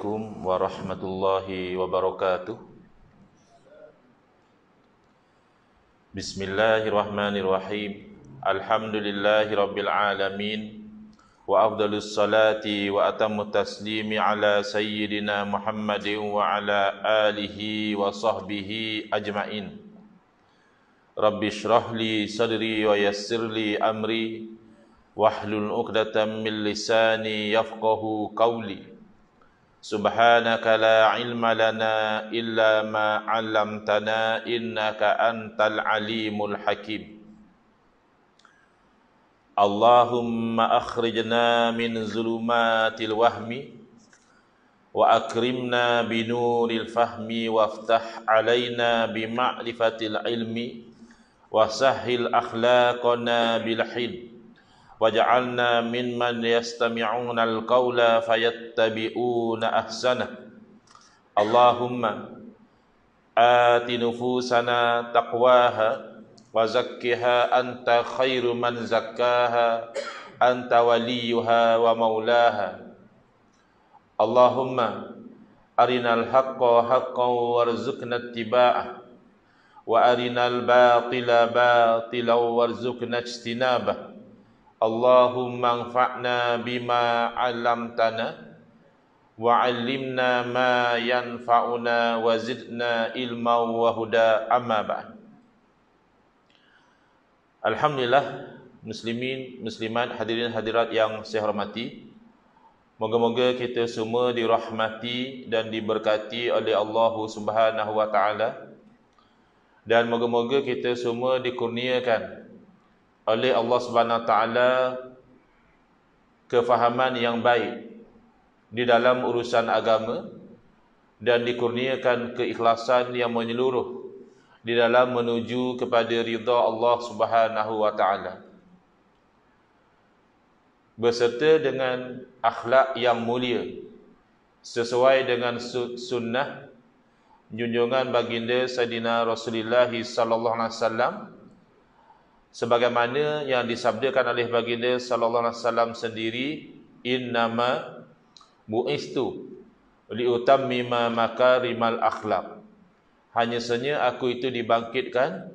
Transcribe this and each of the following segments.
Assalamualaikum warahmatullahi wabarakatuh. Bismillahirrahmanirrahim. Alhamdulillahi rabbil alamin. Wa afdalus salati wa atammut taslimi ala sayyidina Muhammadin wa ala alihi wa sahbihi ajma'in. Rabbi shrah li sadri wa yassir li amri wahlul 'uqdatam min lisani yafqahu qawli. Subhanaka la ilma lana illa ma 'allamtana innaka antal alimul hakim. Allahumma akhrijna min zulumatil wahmi wa akrimna binuril fahmi waftah alaina bima'rifatil ilmi wa sahhil akhlaqana bil hilm waj'alna mimman yastami'una al-qawla fayattabi'una ahsana. Allahumma ati nufusana taqwaha wa zakkiha anta khairu man zakkaha anta waliyuha wa maulaha. Allahumma arinal haqqa haqqan warzuqna ittiba'ah wa arinal batila batilan warzuqna ijtinabah. Allahumma anfa'na bima 'allamtana wa 'allimna ma yanfa'una wa zidna ilma wa huda, amma ba'd. Alhamdulillah, muslimin, muslimat, hadirin hadirat yang saya hormati. Moga-moga kita semua dirahmati dan diberkati oleh Allah Subhanahu wa taala. Dan moga-moga kita semua dikurniakan oleh Allah Subhanahu wa taala kefahaman yang baik di dalam urusan agama dan dikurniakan keikhlasan yang menyeluruh di dalam menuju kepada ridha Allah Subhanahu wa taala, beserta dengan akhlak yang mulia sesuai dengan sunnah junjungan baginda Sayyidina Rasulullah sallallahu alaihi wasallam, sebagaimana yang disabdakan oleh baginda sallallahu alaihi wasallam sendiri, innama bu'istu liutammima makarimal akhlak. Hanya saja aku itu dibangkitkan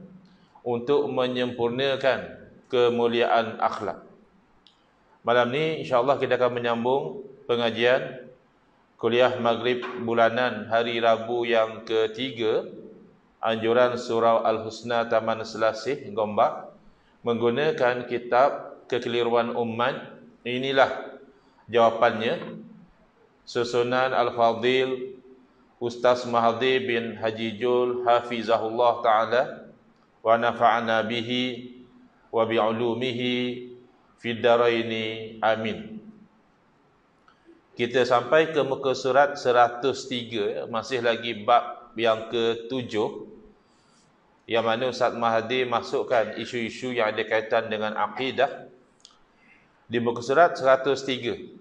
untuk menyempurnakan kemuliaan akhlak. Malam ni insya-Allah kita akan menyambung pengajian kuliah maghrib bulanan hari Rabu yang ketiga anjuran surau Al-Husna Taman Selasih Gombak, menggunakan kitab Kekeliruan Umat. Inilah jawapannya, susunan Al-Fadhil Ustaz Mahdi bin Haji Jul hafizahullah ta'ala wa nafa'ana bihi wa bi'ulumihi fid daraini amin. Kita sampai ke muka surat 103, masih lagi bab yang ke-7, yang mana Ustaz Mahdi masukkan isu-isu yang ada kaitan dengan akidah di muka surat 103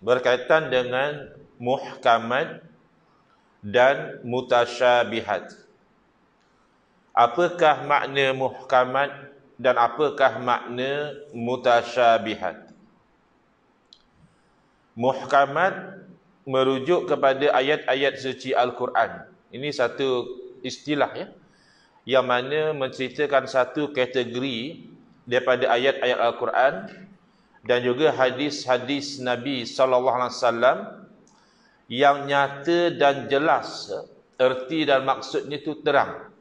berkaitan dengan muhkamat dan mutasyabihat. Apakah makna muhkamat dan apakah makna mutasyabihat? Muhkamat merujuk kepada ayat-ayat suci Al-Quran. Ini satu istilah ya, yang mana menceritakan satu kategori daripada ayat-ayat Al-Quran dan juga hadis-hadis Nabi SAW yang nyata dan jelas, erti dan maksudnya itu terang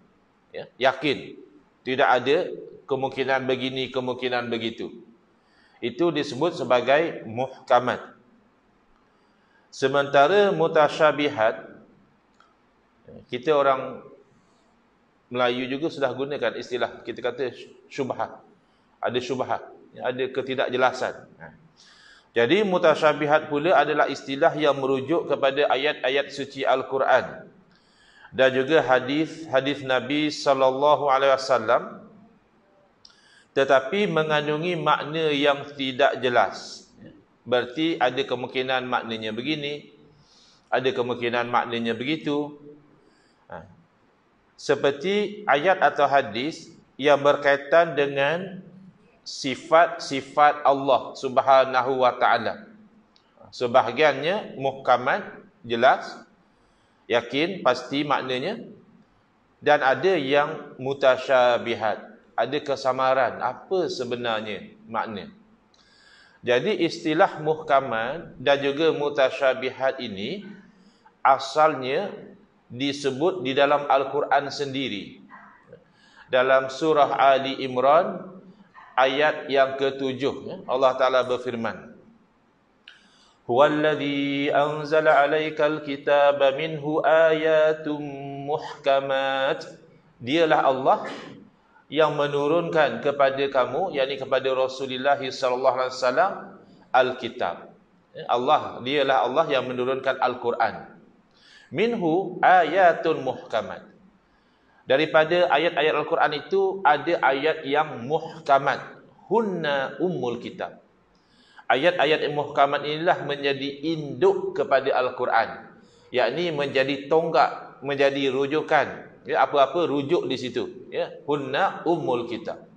ya, yakin, tidak ada kemungkinan begini, kemungkinan begitu. Itu disebut sebagai muhkamat. Sementara mutasyabihat, kita orang Melayu juga sudah gunakan istilah, kita kata syubhat. Ada syubhat, ada ketidakjelasan. Jadi mutasyabihat pula adalah istilah yang merujuk kepada ayat-ayat suci Al-Quran dan juga hadis Nabi sallallahu alaihi wasallam, tetapi mengandungi makna yang tidak jelas. Berarti ada kemungkinan maknanya begini, ada kemungkinan maknanya begitu. Seperti ayat atau hadis yang berkaitan dengan sifat-sifat Allah Subhanahu wa taala. Sebahagiannya muhkamat, jelas, yakin, pasti maknanya. Dan ada yang mutasyabihat, ada kesamaran, apa sebenarnya makna. Jadi istilah muhkamat dan juga mutasyabihat ini asalnya disebut di dalam Al-Quran sendiri. Dalam surah Ali Imran ayat yang ke-7, Allah Ta'ala berfirman, Huwallazi anzala 'alaikal kitaba minhu ayatum muhkamat. Dialah Allah yang menurunkan kepada kamu, yakni kepada Rasulullah sallallahu alaihi wasallam, Alkitab. Allah, dialah Allah yang menurunkan Al-Quran. Minhu ayatun muhkamat. Daripada ayat-ayat Al-Quran itu ada ayat yang muhkamat. Hunna ummul kitab. Ayat-ayat muhkamat inilah menjadi induk kepada Al-Quran, yakni menjadi tonggak, menjadi rujukan, ya, apa-apa rujuk di situ, ya. Hunna ummul kitab.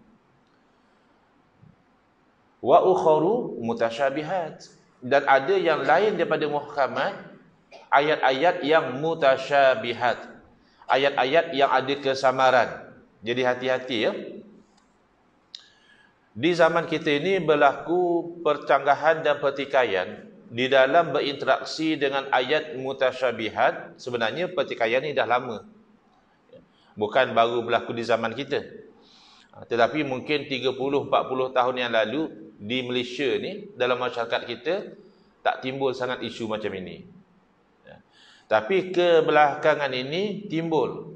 Wa ukharu mutasyabihat, dan ada yang lain daripada muhkamat, ayat-ayat yang mutasyabihat, ayat-ayat yang ada kesamaran. Jadi hati-hati, ya. Di zaman kita ini berlaku percanggahan dan pertikaian di dalam berinteraksi dengan ayat mutasyabihat. Sebenarnya pertikaian ini dah lama, bukan baru berlaku di zaman kita. Tetapi mungkin 30-40 tahun yang lalu di Malaysia ni, dalam masyarakat kita tak timbul sangat isu macam ini. Tapi kebelakangan ini timbul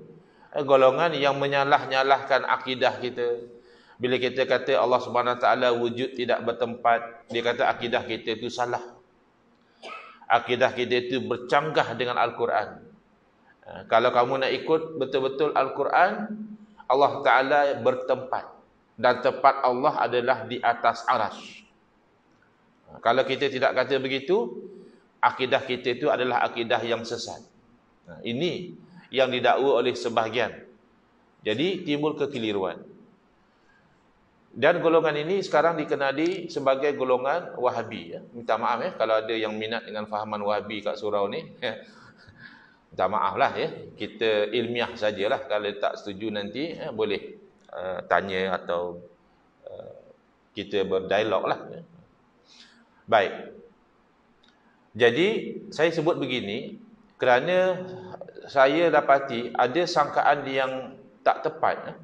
golongan yang menyalah-nyalahkan akidah kita. Bila kita kata Allah Subhanahu Wa Taala wujud tidak bertempat, dia kata akidah kita itu salah. Akidah kita itu bercanggah dengan Al-Quran. Kalau kamu nak ikut betul-betul Al-Quran, Allah Ta'ala bertempat. Dan tempat Allah adalah di atas arasy. Kalau kita tidak kata begitu, akidah kita itu adalah akidah yang sesat. Ini yang didakwa oleh sebahagian. Jadi timbul kekeliruan. Dan golongan ini sekarang dikenali sebagai golongan Wahabi, ya. Minta maaf, ya, kalau ada yang minat dengan fahaman Wahabi kat surau ni. Minta maaf lah, ya. Kita ilmiah sajalah. Kalau tak setuju nanti, boleh tanya atau kita berdialog lah, ya. Baik. Jadi saya sebut begini kerana saya dapati ada sangkaan yang tak tepat, ya,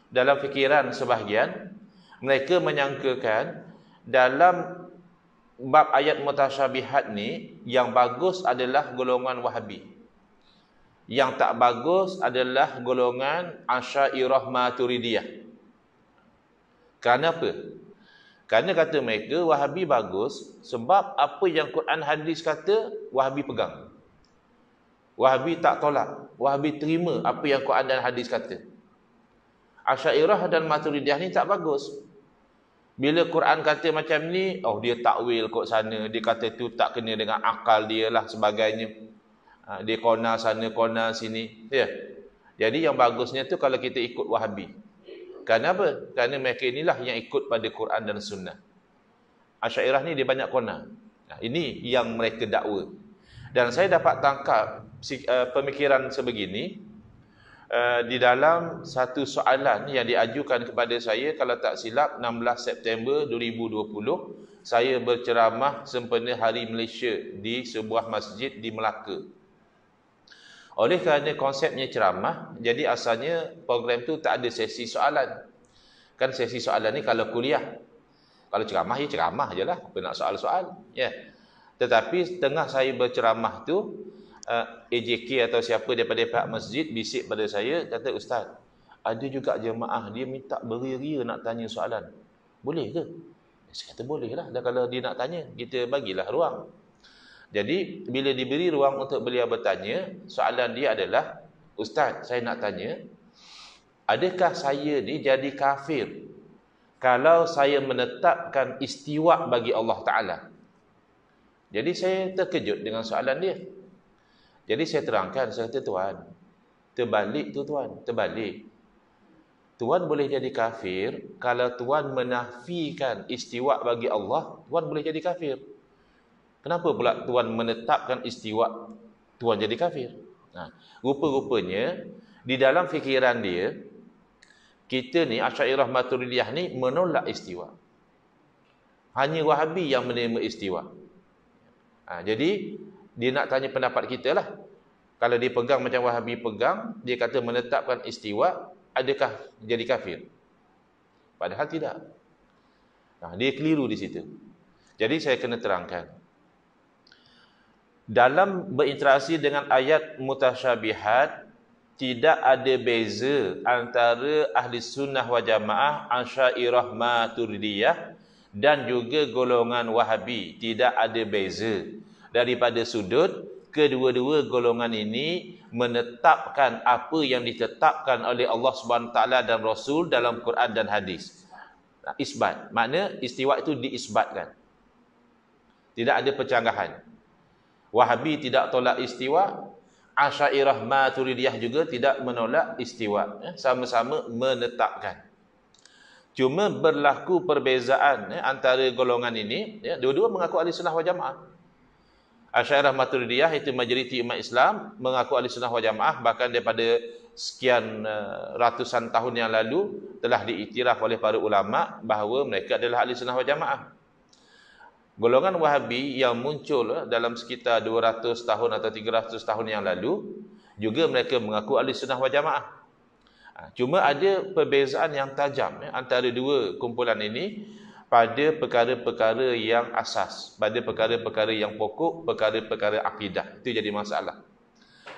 dalam fikiran sebahagian. Mereka menyangkakan dalam bab ayat mutasyabihat ni, yang bagus adalah golongan Wahabi, yang tak bagus adalah golongan Asy'ariyah Maturidiyah. Kerana apa? Kerana kata mereka Wahabi bagus sebab apa yang Quran hadis kata, Wahabi pegang. Wahabi tak tolak, Wahabi terima apa yang Quran dan hadis kata. Asy'ariyah dan Maturidiyah ni tak bagus. Bila Quran kata macam ni, oh dia takwil kot sana, dia kata tu tak kena dengan akal dia lah sebagainya. Dia kona sana, kona sini, ya. Jadi yang bagusnya tu kalau kita ikut Wahabi. Kerana apa? Kerana mereka inilah yang ikut pada Quran dan Sunnah. Asy'ariyah ni dia banyak kona. Ini yang mereka dakwa. Dan saya dapat tangkap pemikiran sebegini di dalam satu soalan yang diajukan kepada saya, kalau tak silap 16 September 2020, saya berceramah sempena Hari Malaysia di sebuah masjid di Melaka. Oleh kerana konsepnya ceramah, jadi asalnya program tu tak ada sesi soalan. Kan sesi soalan ni kalau kuliah. Kalau ceramah, ya ceramah je lah, apa nak soal-soal, ya. Tetapi tengah saya berceramah tu, AJK atau siapa daripada pihak masjid bisik pada saya, kata, Ustaz, ada juga jemaah dia minta beria-ria nak tanya soalan. Boleh ke? Saya kata boleh lah. Dan kalau dia nak tanya, kita bagilah ruang. Jadi bila diberi ruang untuk beliau bertanya, soalan dia adalah, Ustaz, saya nak tanya, adakah saya ni jadi kafir kalau saya menetapkan istiwa bagi Allah Ta'ala? Jadi saya terkejut dengan soalan dia. Jadi saya terangkan, saya kata, Tuan, terbalik tu Tuan, terbalik. Tuan boleh jadi kafir kalau Tuan menafikan istiwa bagi Allah, Tuan boleh jadi kafir. Kenapa pula Tuan menetapkan istiwa, Tuan jadi kafir? Rupa-rupanya di dalam fikiran dia, kita ni Asy'ariyah Maturidiyah ni menolak istiwa. Hanya Wahabi yang menerima istiwa. Jadi dia nak tanya pendapat kita lah. Kalau dia pegang macam Wahabi pegang, dia kata menetapkan istiwa, adakah jadi kafir? Padahal tidak. Dia keliru di situ. Jadi saya kena terangkan. Dalam berinteraksi dengan ayat mutasyabihat, tidak ada beza antara ahli sunnah wal jamaah, Asy'ariyah Maturidiyah dan juga golongan Wahabi. Tidak ada beza. Daripada sudut kedua-dua golongan ini menetapkan apa yang ditetapkan oleh Allah Subhanahu Taala dan Rasul dalam Quran dan hadis. Isbat, makna istiwa itu diisbatkan. Tidak ada pencanggahan. Wahabi tidak tolak istiwa, Asy'ariyah Maturidiyah juga tidak menolak istiwa. Sama-sama menetapkan. Cuma berlaku perbezaan antara golongan ini, dua-dua mengaku ahli sunnah wal jamaah. Asy'ariyah Maturidiyah itu majoriti umat Islam mengaku ahli sunnah wal jamaah, bahkan daripada sekian ratusan tahun yang lalu telah diiktiraf oleh para ulama bahawa mereka adalah ahli sunnah wal jamaah. Golongan Wahabi yang muncul dalam sekitar 200 tahun atau 300 tahun yang lalu juga mereka mengaku ahli sunnah wal jamaah. Cuma ada perbezaan yang tajam antara dua kumpulan ini pada perkara-perkara yang asas, pada perkara-perkara yang pokok, perkara-perkara akidah. Itu jadi masalah.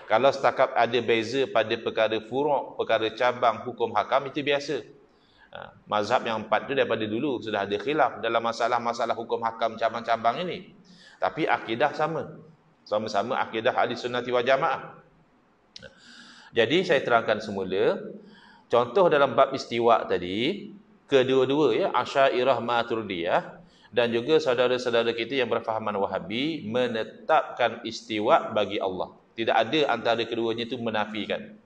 Kalau setakat ada beza pada perkara furu', perkara cabang, hukum hakam, itu biasa. Mazhab yang empat itu daripada dulu sudah ada khilaf dalam masalah-masalah hukum hakam cabang-cabang ini. Tapi akidah sama. Sama-sama akidah ahli sunnati wal jamaah. Jadi saya terangkan semula, contoh dalam bab istiwa tadi, kedua-dua Asy'ariyah Maturidiyah dan juga saudara-saudara kita yang berfahaman Wahabi menetapkan istiwa bagi Allah. Tidak ada antara keduanya itu menafikan.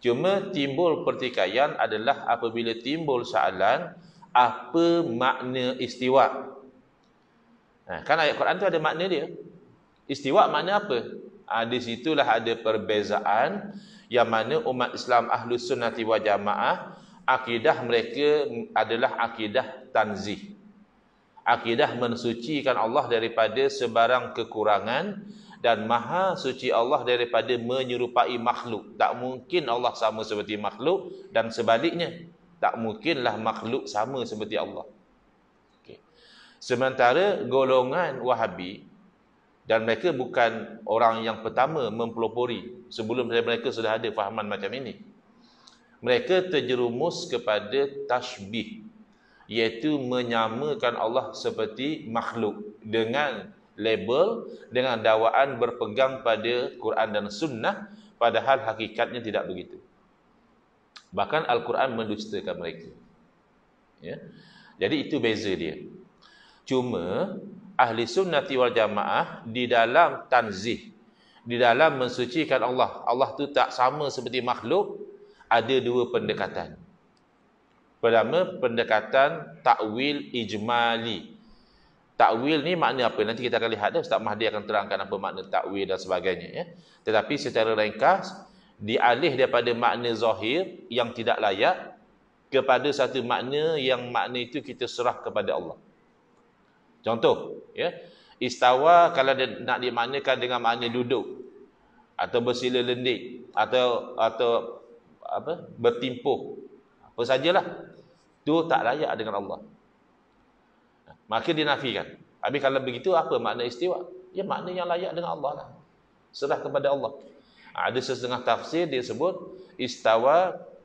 Cuma timbul pertikaian adalah apabila timbul soalan apa makna istiwa. Kan ayat Quran tu ada makna dia. Istiwa makna apa? Di situlah ada perbezaan yang mana umat Islam Ahlus Sunnati wal Jamaah akidah mereka adalah akidah tanzih. Akidah mensucikan Allah daripada sebarang kekurangan dan maha suci Allah daripada menyerupai makhluk. Tak mungkin Allah sama seperti makhluk dan sebaliknya. Tak mungkinlah makhluk sama seperti Allah. Okay. Sementara golongan Wahabi, dan mereka bukan orang yang pertama mempelopori. Sebelum mereka sudah ada fahaman macam ini. Mereka terjerumus kepada tashbih, iaitu menyamakan Allah seperti makhluk dengan label, dengan dakwaan berpegang pada Quran dan Sunnah, padahal hakikatnya tidak begitu. Bahkan Al-Quran mendustakan mereka. Jadi itu beza dia. Cuma Ahli Sunnati wal Jamaah di dalam tanzih, di dalam mensucikan Allah, Allah tu tak sama seperti makhluk, ada dua pendekatan. Pertama, pendekatan takwil ijmali. Takwil ni makna apa? Nanti kita akan lihat dah, Ustaz Mahdi akan terangkan apa makna takwil dan sebagainya. Tetapi secara ringkas, dialih daripada makna zahir yang tidak layak kepada satu makna yang makna itu kita serah kepada Allah. Contoh, istawa kalau nak dimaknakan dengan makna duduk atau bersila lendik atau apa bertimpuh, apa sajalah, tu tak layak dengan Allah. Maka dinafikan. Habis kalau begitu apa makna istiwa? Ya makna yang layak dengan Allah lah. Serah kepada Allah. Ada setengah tafsir dia sebut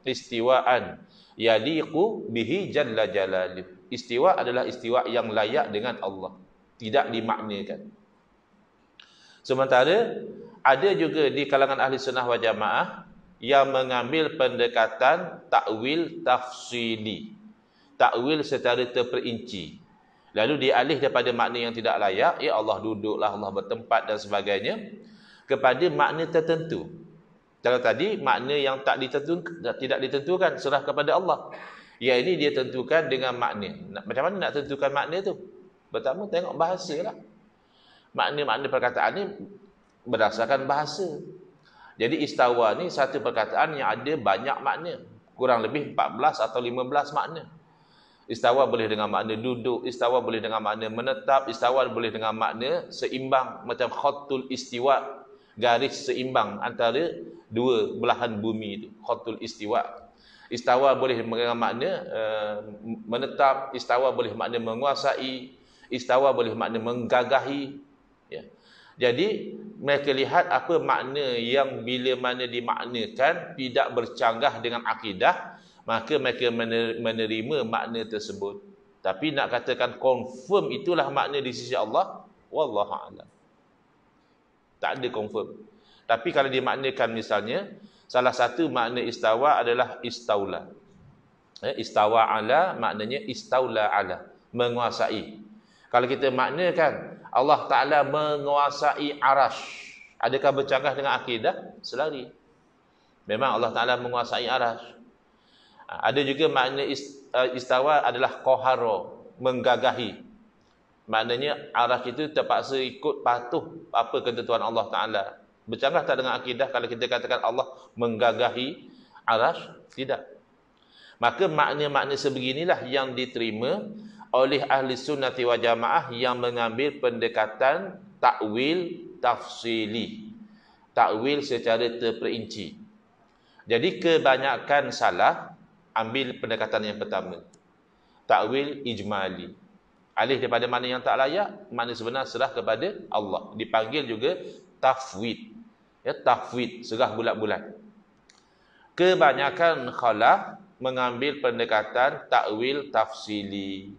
istiwaan yaliqu bihi jalla jalaluh. Istiwa adalah istiwa yang layak dengan Allah, tidak dimaknakan. Sementara ada juga di kalangan ahli sunnah wal jamaah yang mengambil pendekatan takwil tafsili, takwil secara terperinci. Lalu dialih daripada makna yang tidak layak, ya Allah duduklah, Allah bertempat dan sebagainya, kepada makna tertentu. Kalau tadi makna yang tidak ditentukan, serah kepada Allah. Ya ini dia tentukan dengan makna. Macam mana nak tentukan makna tu? Pertama tengok bahasa lah. Makna-makna perkataan ni berdasarkan bahasa. Jadi istawa ni satu perkataan yang ada banyak makna. Kurang lebih 14 atau 15 makna. Istawa boleh dengan makna duduk, istawa boleh dengan makna menetap, istawa boleh dengan makna seimbang, macam khatul istiwa, garis seimbang antara dua belahan bumi itu, khatul istiwa. Istawa boleh dengan makna menetap, istawa boleh makna menguasai, istawa boleh makna menggagahi. Ya. Jadi mereka lihat apa makna yang bila mana dimaknakan tidak bercanggah dengan akidah, maka mereka menerima makna tersebut. Tapi nak katakan confirm itulah makna di sisi Allah, wallahu a'lam. Tak ada confirm. Tapi kalau dimaknakan misalnya, salah satu makna istawa adalah istaula. Istawa ala maknanya istaula ala, menguasai. Kalau kita maknakan Allah Ta'ala menguasai arash, adakah bercanggah dengan akidah? Selari. Memang Allah Ta'ala menguasai arash. Ada juga makna istawa adalah qahara, menggagahi. Maknanya arash itu terpaksa ikut patuh apa ketentuan Allah Ta'ala. Bercanggah tak dengan akidah kalau kita katakan Allah menggagahi arash? Tidak. Maka makna-makna sebeginilah yang diterima oleh ahli sunnati wal jamaah yang mengambil pendekatan takwil tafsili, takwil secara terperinci. Jadi kebanyakan salah ambil pendekatan yang pertama, takwil ijmali, alih daripada mana yang tak layak, makna sebenar serah kepada Allah. Dipanggil juga tafwid, ya, tafwid, serah bulat-bulat. Kebanyakan khalaf mengambil pendekatan takwil tafsili,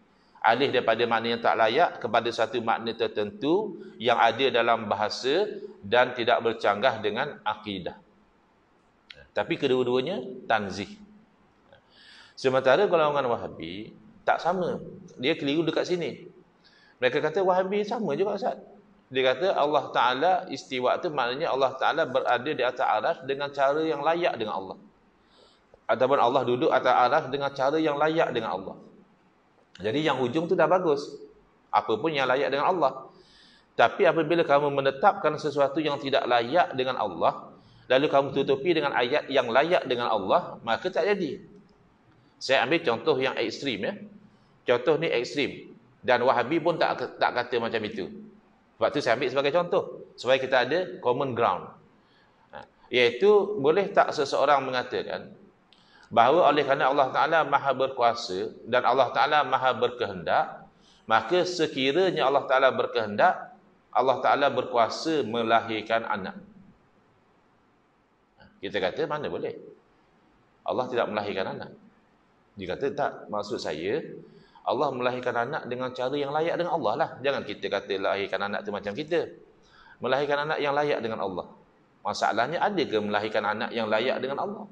alih daripada makna yang tak layak kepada satu makna tertentu yang ada dalam bahasa dan tidak bercanggah dengan akidah. Tapi kedua-duanya tanzih. Sementara golongan Wahabi tak sama. Dia keliru dekat sini. Mereka kata Wahabi sama juga Ustaz. Dia kata Allah Ta'ala istiwa tu maknanya Allah Ta'ala berada di atas arasy dengan cara yang layak dengan Allah. Ataupun Allah duduk atas arasy dengan cara yang layak dengan Allah. Jadi yang hujung tu dah bagus. Apa pun yang layak dengan Allah. Tapi apabila kamu menetapkan sesuatu yang tidak layak dengan Allah, lalu kamu tutupi dengan ayat yang layak dengan Allah, maka tak jadi. Saya ambil contoh yang ekstrim, ya. Contoh ni ekstrim. Dan Wahabi pun tak kata macam itu. Sebab tu saya ambil sebagai contoh, supaya kita ada common ground. Iaitu, boleh tak seseorang mengatakan bahawa oleh kerana Allah Ta'ala maha berkuasa dan Allah Ta'ala maha berkehendak, maka sekiranya Allah Ta'ala berkehendak, Allah Ta'ala berkuasa melahirkan anak. Kita kata mana boleh? Allah tidak melahirkan anak. Dia kata tak, maksud saya Allah melahirkan anak dengan cara yang layak dengan Allah lah. Jangan kita kata lahirkan anak tu macam kita. Melahirkan anak yang layak dengan Allah. Masalahnya, adakah melahirkan anak yang layak dengan Allah?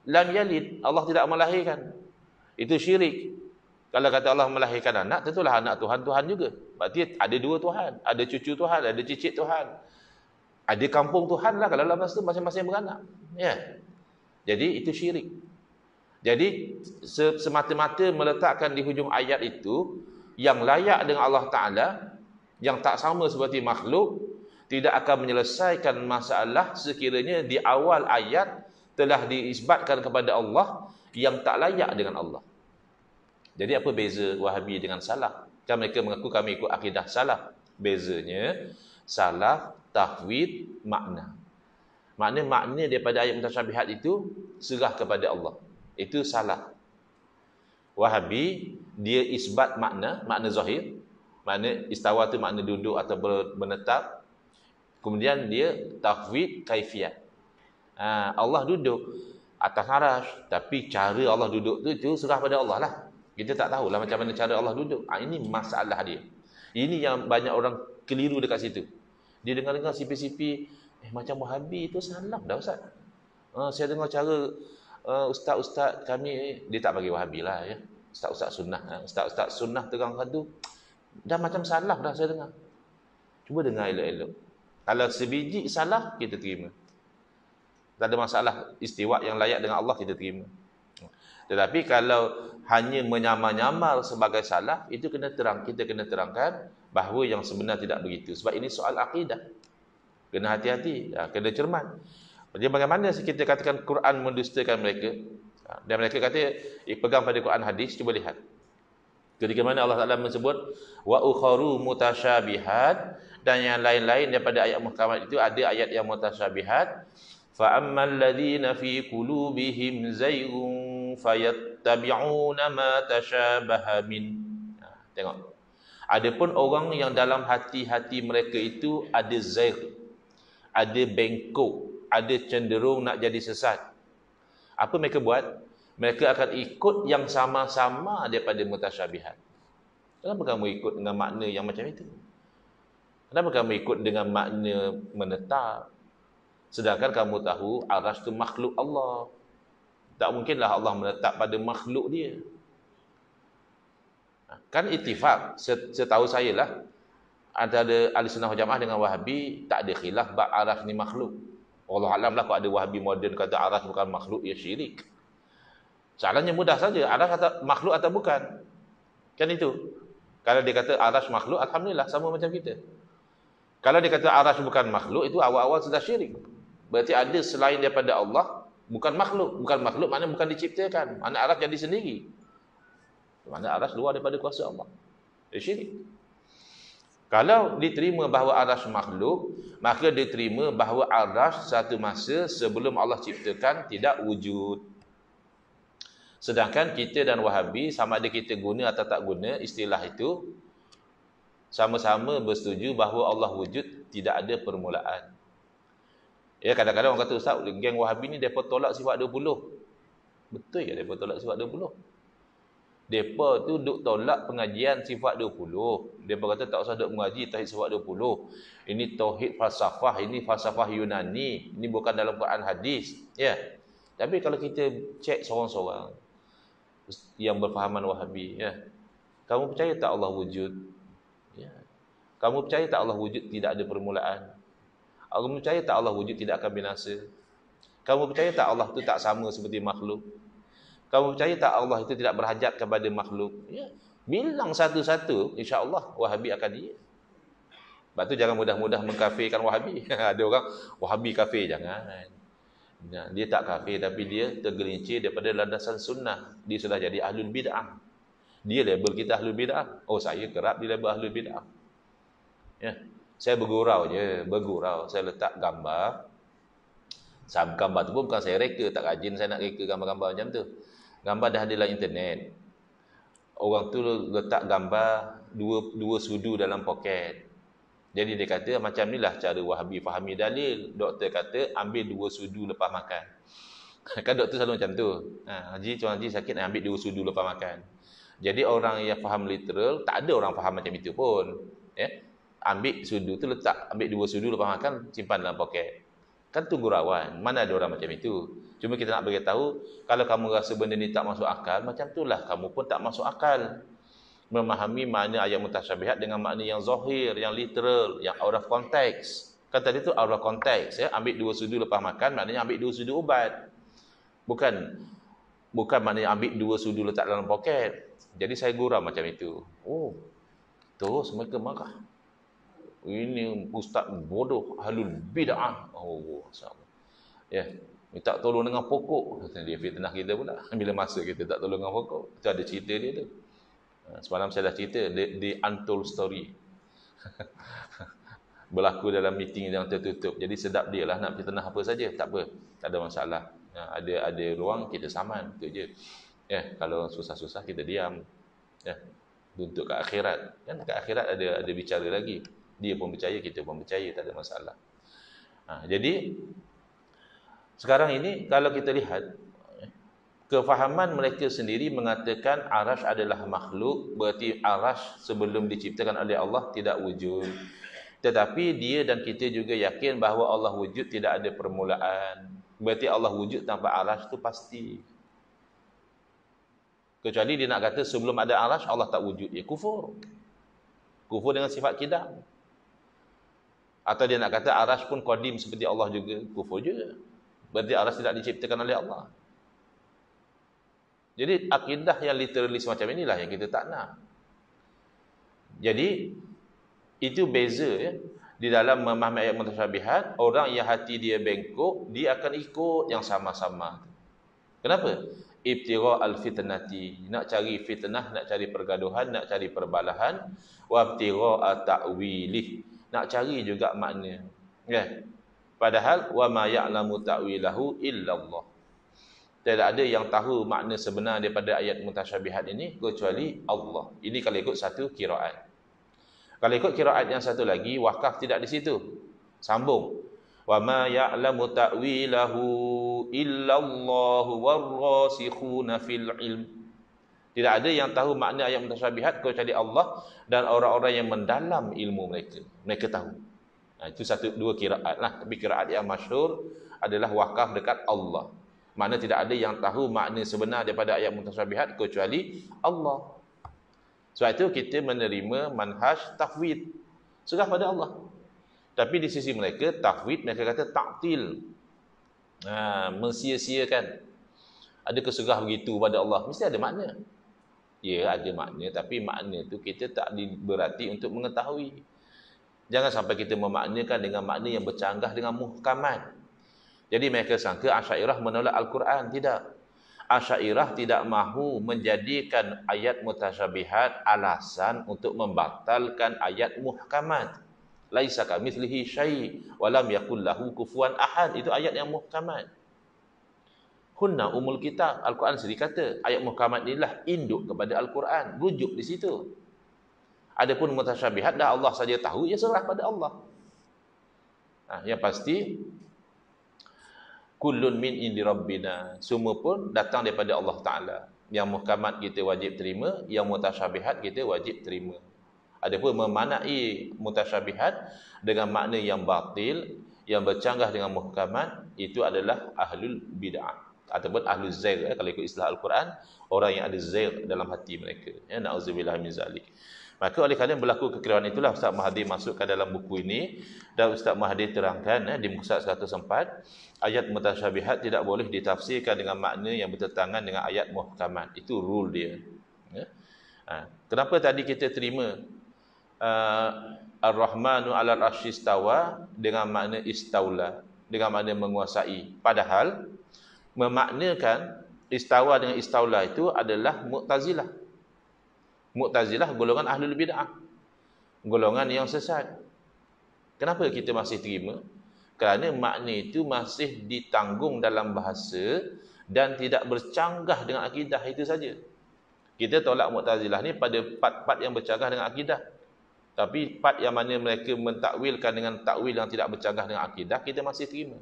Lam yalid, Allah tidak melahirkan. Itu syirik. Kalau kata Allah melahirkan anak, tentulah anak Tuhan juga. Berarti ada dua Tuhan. Ada cucu Tuhan, ada cicit Tuhan. Ada kampung Tuhan lah kalau lepas tu masing-masing beranak. Ya. Jadi itu syirik. Jadi semata-mata meletakkan di hujung ayat itu yang layak dengan Allah Ta'ala, yang tak sama seperti makhluk, tidak akan menyelesaikan masalah sekiranya di awal ayat telah diisbatkan kepada Allah yang tak layak dengan Allah. Jadi apa beza Wahabi dengan salaf? Kan mereka mengaku kami ikut akidah salaf. Bezanya, salaf tahwid makna. Makna daripada ayat mutasyabihat itu serah kepada Allah. Itu salaf. Wahabi dia isbat makna zahir. Makna istawa tu makna duduk atau menetap. Kemudian dia tahwid kaifiyat. Allah duduk atas arasy, tapi cara Allah duduk tu serah pada Allah lah. Kita tak tahulah macam mana cara Allah duduk. Ini masalah dia. Ini yang banyak orang keliru dekat situ. Dia dengar-dengar sipi-sipi, macam Wahabi itu salah dah Ustaz. Saya dengar cara ustaz-ustaz kami, dia tak bagi Wahabi lah, ya. Ustaz-ustaz sunnah, ustaz-ustaz sunnah terangkan tu dah macam salah dah saya dengar. Cuba dengar elok-elok. Kalau sebiji salah, kita terima. Tak ada masalah, istiwa yang layak dengan Allah kita terima. Tetapi kalau hanya menyamar-nyamar sebagai salah, itu kita kena terangkan bahawa yang sebenar tidak begitu. Sebab ini soal akidah. Kena hati-hati, kena cermat. Jadi bagaimana kita katakan Quran mendustakan mereka? Dan mereka kata, pegang pada Quran hadis, cuba lihat. Ketika mana Allah Ta'ala menyebut wa ukharu mutasyabihat, dan yang lain-lain daripada ayat muhkamat itu ada ayat yang mutasyabihat. Fa ammal ladzina fi qulubihim zayghun fayattabi'una ma tashabaha min. Tengok. Adapun orang yang dalam hati-hati mereka itu ada zaigh, ada bengkok, ada cenderung nak jadi sesat. Apa mereka buat? Mereka akan ikut yang sama-sama daripada mutasyabihat. Kenapa kamu ikut dengan makna yang macam itu? Kenapa kamu ikut dengan makna menetap? Sedangkan kamu tahu Arasy itu makhluk Allah. Tak mungkinlah Allah menetap pada makhluk dia. Kan ittifaq, setahu saya lah, antara Ahlussunnah wal Jamaah dengan Wahabi tak ada khilaf bab Arasy ni makhluk. Allah alam lah kalau ada Wahabi moden kata Arasy bukan makhluk, ya syirik. Soalannya mudah saja, Arasy makhluk atau bukan? Kan itu. Kalau dia kata Arasy makhluk, alhamdulillah sama macam kita. Kalau dia kata Arasy bukan makhluk, itu awal-awal sudah syirik. Berarti ada selain daripada Allah bukan makhluk. Bukan makhluk maknanya bukan diciptakan. Mana Arasy jadi sendiri. Mana Arasy luar daripada kuasa Allah. Dia syirik. Kalau diterima bahawa Arasy makhluk, maka diterima bahawa Arasy satu masa sebelum Allah ciptakan tidak wujud. Sedangkan kita dan Wahabi, sama ada kita guna atau tak guna istilah itu, sama-sama bersetuju bahawa Allah wujud, tidak ada permulaan. Ya, kadang-kadang orang kata, Ustaz, geng Wahabi ni mereka tolak sifat 20. Betul ke mereka tolak sifat 20? Mereka tu duk tolak pengajian sifat 20. Mereka kata tak usah duk mengaji tauhid sifat 20. Ini tauhid falsafah, ini falsafah Yunani, ini bukan dalam Quran hadis. Ya. Tapi kalau kita cek seorang-seorang yang berfahaman Wahabi, ya, kamu percaya tak Allah wujud? Ya. Kamu percaya tak Allah wujud tidak ada permulaan? Kamu percaya tak Allah wujud tidak akan binasa? Kamu percaya tak Allah itu tak sama seperti makhluk? Kamu percaya tak Allah itu tidak berhajat kepada makhluk? Ya. Bilang satu-satu, insya-Allah Wahabi akan dia. Sebab tu jangan mudah-mudah mengkafirkan Wahabi. Ada orang Wahabi kafir, jangan. Nah, dia tak kafir tapi dia tergelincir daripada landasan sunnah. Dia sudah jadi ahlul bid'ah. Dia label kita ahlul bid'ah. Oh, saya kerap di label ahlul bid'ah. Ya. Saya bergurau je, bergurau. Saya letak gambar. Gambar tu pun bukan saya reka, tak rajin saya nak reka gambar-gambar macam tu. Gambar dah ada dalam internet. Orang tu letak gambar dua sudu dalam poket. Jadi dia kata macam inilah cara Wahabi fahami dalil. Doktor kata ambil 2 sudu lepas makan. Kan doktor selalu macam tu. Haji, Tuan Haji sakit ambil 2 sudu lepas makan. Jadi orang yang faham literal, tak ada orang faham macam itu pun. Ya? Ambil sudu tu letak, ambil 2 sudu lepas makan, simpan dalam poket. Kan tu gurauan. Mana ada orang macam itu. Cuma kita nak beritahu, kalau kamu rasa benda ni tak masuk akal, macam itulah kamu pun tak masuk akal. Memahami makna ayat mutasyabihat dengan makna yang zahir, yang literal, yang out of context. Kan tadi tu out of context, ya, ambil 2 sudu lepas makan maknanya ambil 2 sudu ubat. Bukan maknanya ambil 2 sudu letak dalam poket. Jadi saya gurau macam itu. Oh. Terus mereka marah. Ini ustaz bodoh, ahlul bid'ah. Oh, masyaallah. Ya, minta tolong dengan pokok. Dia fitnah kita pula. Bila masa kita tak tolong dengan pokok. Itu ada cerita dia tu. Semalam saya dah cerita the untold story. Berlaku dalam meeting yang tertutup. Jadi sedap dia lah nak fitnah apa saja, tak apa, tak ada masalah. Ada ruang kita saman, itu je. Ya, kalau susah-susah kita diam. Ya, untuk ke akhirat. Kan ke akhirat ada bicara lagi. Dia pun percaya, kita pun percaya, tak ada masalah. Jadi sekarang ini kalau kita lihat kefahaman mereka sendiri mengatakan Arasy adalah makhluk, berarti Arasy sebelum diciptakan oleh Allah tidak wujud. Tetapi dia dan kita juga yakin bahawa Allah wujud tidak ada permulaan. Berarti Allah wujud tanpa Arasy itu pasti. Kecuali dia nak kata sebelum ada Arasy Allah tak wujud, ya kufur. Kufur dengan sifat kidam. Atau dia nak kata Arasy pun qadim seperti Allah juga, kufur juga. Berarti Arasy tidak diciptakan oleh Allah. Jadi akidah yang literalis macam inilah yang kita tak nak. Jadi Itu beza ya. Di dalam memahami ayat mutasyabihat, orang yang hati dia bengkok, dia akan ikut yang sama-sama. Kenapa? Ibtigha al-fitnati, nak cari fitnah, nak cari pergaduhan, nak cari perbalahan, wa ibtigha ta'wilih, nak cari juga makna. Ya. Padahal wa ma ya'lamu ta'wilahu illallah. Tidak ada yang tahu makna sebenar daripada ayat mutasyabihat ini kecuali Allah. Ini kalau ikut satu qiraat. Kalau ikut qiraat yang satu lagi, wakaf tidak di situ. Sambung. Wa ma ya'lamu ta'wilahu illallahu warrasikhuna fil ilm. Tidak ada yang tahu makna ayat mutasyabihat kecuali Allah dan orang-orang yang mendalam ilmu mereka. Mereka tahu. Itu dua qiraat lah. Tapi qiraat yang masyhur adalah wakaf dekat Allah. Makna tidak ada yang tahu makna sebenar daripada ayat mutasyabihat kecuali Allah. Sebab itu kita menerima manhaj tafwid. Serah pada Allah. Tapi di sisi mereka, tafwid mereka kata ta'til. Mensia-siakan. Ada keserah begitu pada Allah. Mesti ada makna. Ya, ada makna. Tapi makna itu kita tak berarti untuk mengetahui. Jangan sampai kita memaknakan dengan makna yang bercanggah dengan muhkamat. Jadi mereka sangka Asy'ariyah menolak Al-Quran. Tidak. Asy'ariyah tidak mahu menjadikan ayat mutasyabihat alasan untuk membatalkan ayat muhkamat. Laisa kamitslihi syai' wa lam yakul lahu kufuwan ahad. Itu ayat yang muhkamat. Hunna umul kitab. Al-Quran sendiri kata, ayat muhkamat inilah induk kepada Al-Quran. Rujuk di situ. Adapun mutasyabihat dah Allah saja tahu, ia serah pada Allah. Yang pasti kullun min indi rabbina, semua pun datang daripada Allah Taala. Yang muhkamat kita wajib terima, yang mutasyabihat kita wajib terima. Adapun memanai mutasyabihat dengan makna yang batil, yang bercanggah dengan muhkamat, itu adalah ahlul bid'ah ataupun ahlul zair. Kalau ikut istilah Al-Quran, orang yang ada zair dalam hati mereka. Ya, na'udzubillah min zalik. Maka oleh kerana berlaku kekeliruan itulah Ustaz Mahathir masukkan dalam buku ini, dan Ustaz Mahathir terangkan di muka 104, ayat mutasyabihat tidak boleh ditafsirkan dengan makna yang bertentangan dengan ayat muhkamat. Itu rule dia. Ya. Kenapa tadi kita terima Ar-Rahmanu 'alal 'arsy istawa dengan makna istaula, dengan makna menguasai, padahal memaknakan istawa dengan istaula itu adalah Mu'tazilah. Mu'tazilah golongan ahlul bid'ah, golongan yang sesat. Kenapa kita masih terima? Kerana makna itu masih ditanggung dalam bahasa dan tidak bercanggah dengan akidah, itu saja. Kita tolak Mu'tazilah ni pada part-part yang bercanggah dengan akidah. Tapi part yang mana mereka mentakwilkan dengan takwil yang tidak bercanggah dengan akidah, kita masih terima.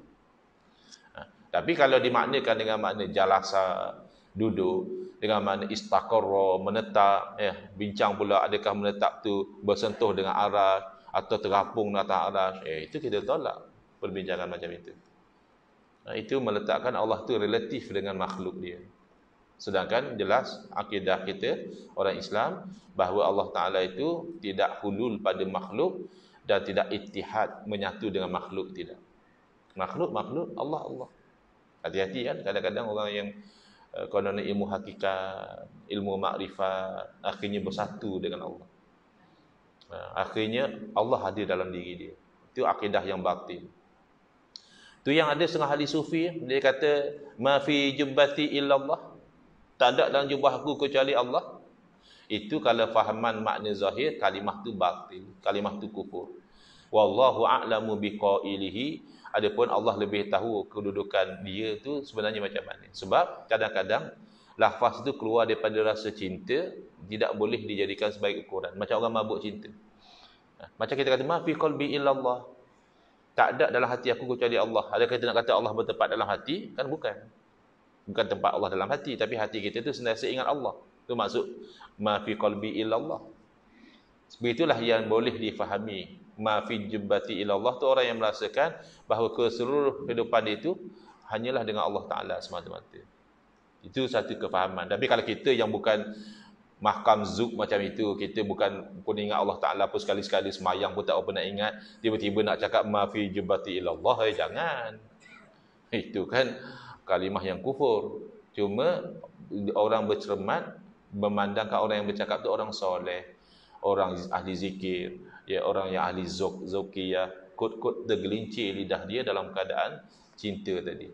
Tapi kalau dimaknakan dengan makna jalasa, duduk, dengan makna istaqarra, menetap, bincang pula adakah menetap tu bersentuh dengan aras atau terapung di atas aras, itu kita tolak perbincangan macam itu. Itu meletakkan Allah tu relatif dengan makhluk dia. Sedangkan jelas akidah kita orang Islam bahawa Allah Taala itu tidak hulul pada makhluk dan tidak ittihad, menyatu dengan makhluk, tidak. Makhluk, Allah. Hati-hati kan, kadang-kadang orang yang konon ilmu hakikat, ilmu makrifat, akhirnya bersatu dengan Allah. Akhirnya Allah hadir dalam diri dia. Itu akidah yang batil. Tu yang ada setengah ahli sufi, dia kata ma fi jubbati illallah, tak ada dalam jubah aku kecuali Allah. Itu kalau fahaman makna zahir, kalimah tu batil, kalimah tu kufur. Wallahu a'lamu biqailihi. Adapun Allah lebih tahu kedudukan dia tu sebenarnya macam mana. Sebab kadang-kadang lafaz tu keluar daripada rasa cinta, tidak boleh dijadikan sebagai ukuran. Macam orang mabuk cinta. Macam kita kata ma fi qalbi illallah, tak ada dalam hati aku kecuali Allah. Adakah kita nak kata Allah bertempat dalam hati? Kan bukan. Bukan tempat Allah dalam hati, tapi hati kita tu sentiasa ingat Allah. Itu maksud ma fi qalbi illallah. Begitulah yang boleh difahami. Ma fi jubbati ilallah tu orang yang merasakan bahawa keseluruh kehidupan itu hanyalah dengan Allah Ta'ala semata-mata. Itu satu kefahaman. Tapi kalau kita yang bukan mahkam zuk macam itu, kita bukan pun ingat Allah Ta'ala pun sekali-sekali semayang pun tak pernah ingat, tiba-tiba nak cakap ma fi jubbati ilallah, jangan. Itu kan kalimah yang kufur. Cuma orang bercermat memandangkan orang yang bercakap tu orang soleh, orang ahli zikir, Ya, orang yang ahli zauqiyah, kod-kod tergelincir lidah dia dalam keadaan cinta tadi.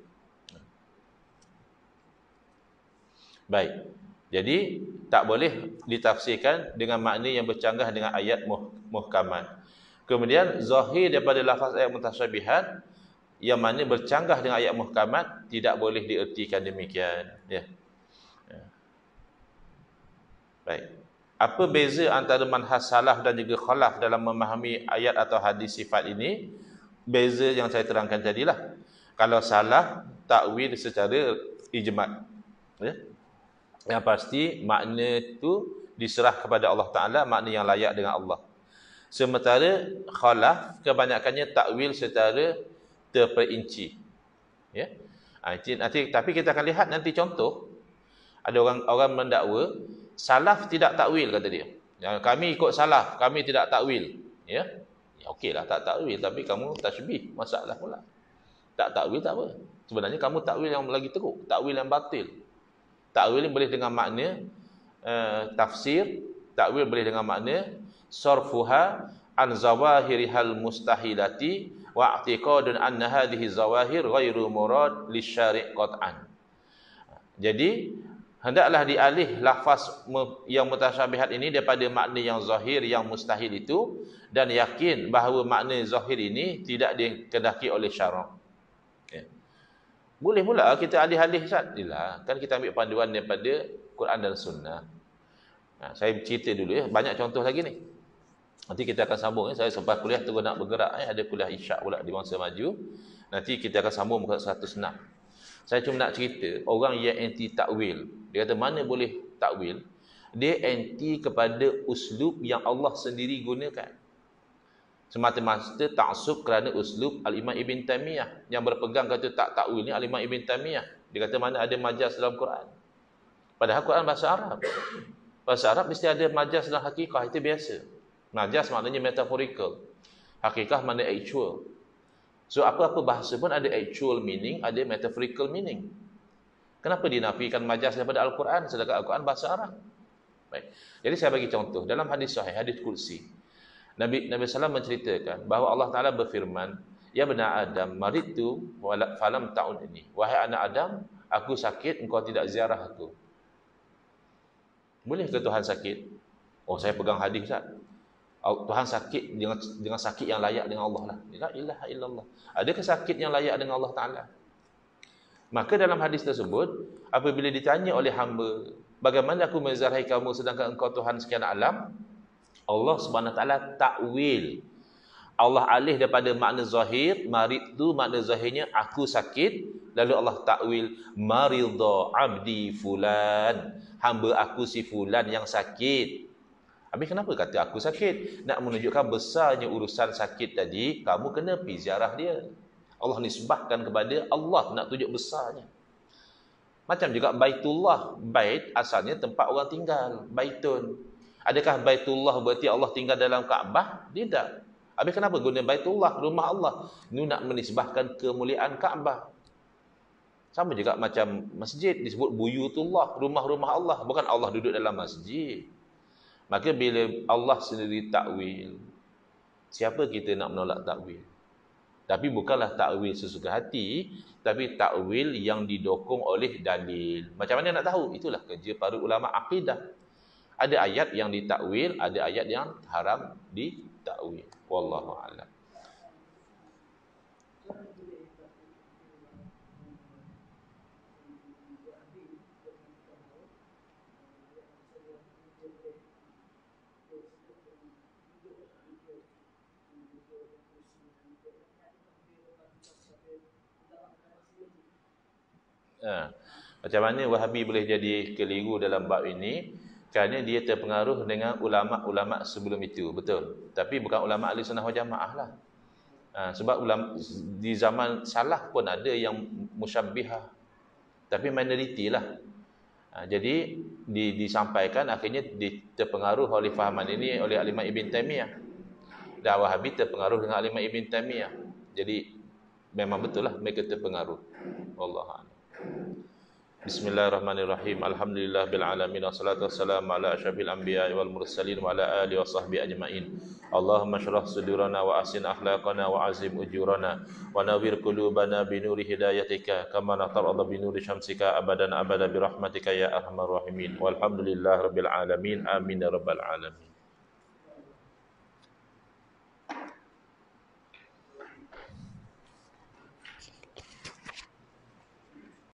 Baik. Jadi tak boleh ditafsirkan dengan makna yang bercanggah dengan ayat muhkamat. Kemudian zahir daripada lafaz ayat mutasyabihat yang mana bercanggah dengan ayat muhkamat tidak boleh diertikan demikian, ya. Baik. Apa beza antara manhaj salaf dan juga khalaf dalam memahami ayat atau hadis sifat ini? Beza yang saya terangkan tadilah. Kalau salaf takwil secara ijma', ya. Yang pasti makna itu diserah kepada Allah Taala, makna yang layak dengan Allah. Sementara khalaf kebanyakannya takwil secara terperinci, ya. Tapi kita akan lihat nanti contoh. Ada orang mendakwa salaf tidak takwil, kata dia. Ya, kami ikut salaf, kami tidak takwil, ya. Ya okeylah tak takwil, tapi kamu tasybih, masalah pula. Tak takwil tak apa. Sebenarnya kamu takwil yang lagi teruk, takwil yang batil. Takwil boleh dengan makna tafsir, takwil boleh dengan makna sarfuha an zawahirihal mustahilati wa i'tiqadun anna hadhihi zawahir ghairu murad lisyari' qat'an. Jadi hendaklah dialih lafaz yang mutasyabihat ini daripada makna yang zahir, yang mustahil itu, dan yakin bahawa makna zahir ini tidak dikehendaki oleh syarak. Ya. Boleh pula kita alih-alih, Ustaz. Yalah, kan kita ambil panduan daripada Quran dan Sunnah. Saya cerita dulu, ya. Banyak contoh lagi ni. Nanti kita akan sambung, ya. Saya sempat kuliah terus nak bergerak, ya. Ada kuliah Isyak pula di Bangsa Maju. Nanti kita akan sambung muka 106. Saya cuma nak cerita orang yang anti takwil. Dia kata mana boleh takwil? Dia anti kepada uslub yang Allah sendiri gunakan. Semata-mata taksub kerana uslub Al-Imam Ibn Taymiyah yang berpegang kata tak takwil ni Al-Imam Ibn Taymiyah. Dia kata mana ada majaz dalam Quran. Padahal Quran bahasa Arab. Bahasa Arab mesti ada majaz dan hakikah, itu biasa. Majaz maknanya metaphorical. Hakikah makna actual. So apa-apa bahasa pun ada actual meaning, ada metaphorical meaning. Kenapa dinafikan majaz daripada Al-Quran sedangkan Al-Quran bahasa Arab? Baik. Jadi saya bagi contoh dalam hadis sahih, hadis kursi. Nabi SAW menceritakan bahawa Allah Ta'ala berfirman, ya benar Adam, maritu falam ta'un ini. Wahai anak Adam, aku sakit, engkau tidak ziarah aku. Boleh ke Tuhan sakit? Oh, saya pegang hadis, Ustaz. Tuhan sakit dengan sakit yang layak dengan Allah lah. La ilaha illallah. Adakah sakit yang layak dengan Allah Ta'ala? Maka dalam hadis tersebut, apabila ditanya oleh hamba, bagaimana aku menzarahi kamu sedangkan engkau Tuhan sekian alam? Allah Subhanahu Taala takwil. Allah alih daripada makna zahir, marid tu makna zahirnya aku sakit, lalu Allah takwil maridha abdi fulan, hamba aku si fulan yang sakit. Habis kenapa kata aku sakit? Nak menunjukkan besarnya urusan sakit tadi, kamu kena pergi ziarah dia. Allah nisbahkan kepada Allah, nak tunjuk besarnya. Macam juga Baitullah, bait asalnya tempat orang tinggal, baitun. Adakah Baitullah berarti Allah tinggal dalam Kaabah? Tidak. Habis kenapa guna Baitullah, rumah Allah? Ini nak menisbahkan kemuliaan Kaabah. Sama juga macam masjid disebut buyutullah, rumah-rumah Allah, bukan Allah duduk dalam masjid. Maka bila Allah sendiri takwil, siapa kita nak menolak takwil? Tapi bukanlah takwil sesuka hati, tapi takwil yang didokong oleh dalil. Macam mana nak tahu? Itulah kerja para ulama akidah. Ada ayat yang ditakwil, ada ayat yang haram ditakwil. Wallahu a'lam. Macam mana Wahabi boleh jadi keliru dalam bab ini? Kerana dia terpengaruh dengan ulama-ulama sebelum itu, betul. Tapi bukan ulama ahli sunnah wal jamaah lah. Sebab ulama di zaman salaf pun ada yang musyabbihah, tapi minoriti lah. Jadi disampaikan akhirnya terpengaruh oleh fahaman ini oleh Al-Imam Ibn Taymiyah. Dan Wahabi terpengaruh dengan Al-Imam Ibn Taymiyah. Jadi memang betul lah mereka terpengaruh. Wallahu a'lam. Bismillahirrahmanirrahim. Alhamdulillah bil alamin wassalatu wassalamu ala asyrafil anbiya'i wal mursalin wa ala alihi washabbihi ajmain. Allahumma shrah sudurana wa ahsin akhlaqana wa azim ujurana wa nawwir qulubana bi nuri hidayatika kama natarada bi nuri syamsika abadan abada bi rahmatika ya arhamar rahimin. Walhamdulillah rabbil alamin. Amin ya rabbal alamin.